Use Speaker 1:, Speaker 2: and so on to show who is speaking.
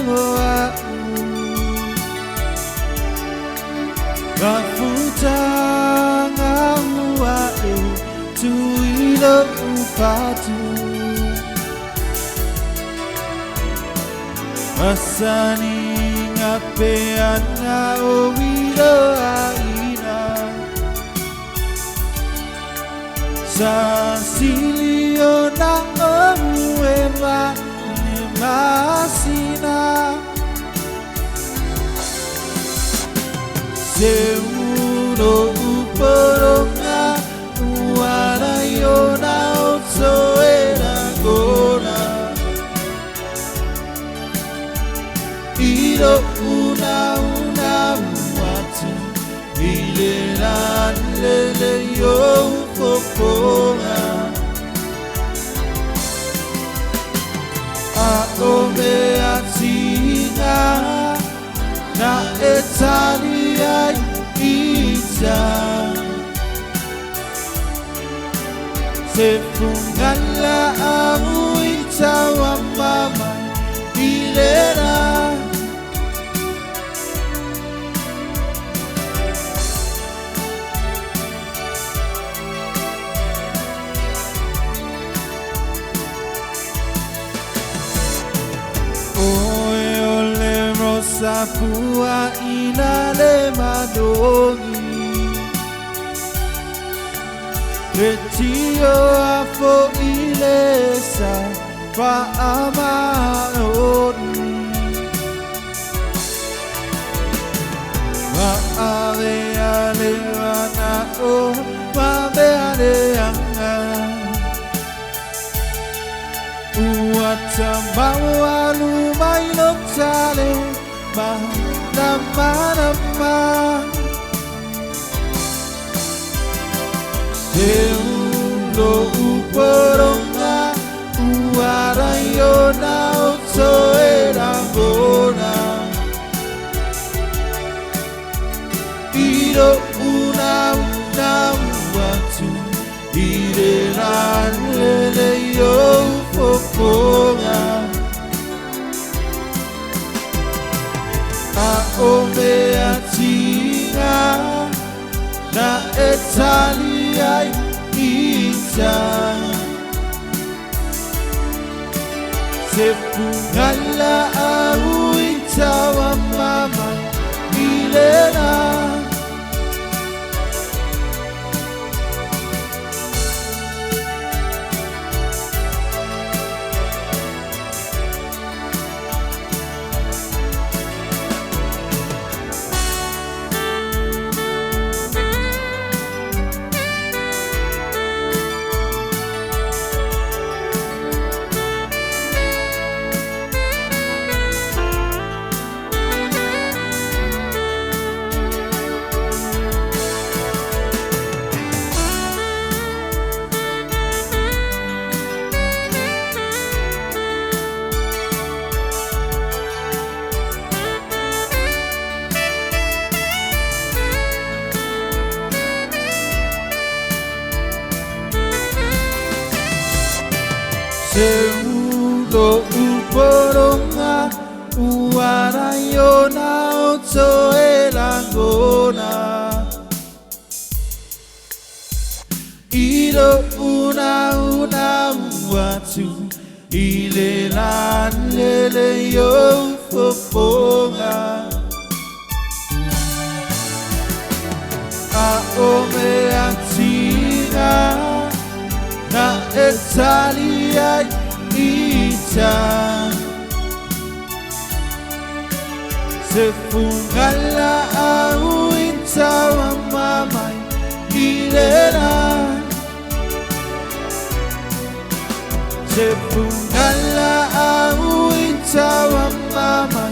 Speaker 1: moa Gafutanga mua tuilo upatu Masani ngapeana owilo aina Sasilio na omuema nemasina Seuno uporonga Uarayona otsoera gona Iro una watu Ileran lele yo fofonga Aome atinga Na etalia ita Sefungala amuita wa mama Ilera Sapua inale madongi Retio afo ilesa pa amaoni Ma ave ale wana o ma be ale anga Uata mawalu mailok tale Nama Seundo uporonga Uarayona otsoera gona Iro una watu Ireran lele yo fofonga Aome atinga na etalia ita Sefungala auita wa mama Ilena Seundo uporonga Uarayona otsoera gona Iro una watu Ileran lele yo fofonga Aome atinga Na etalia ita Sefungala auita wa mama Ilera Sefungala auita wa mama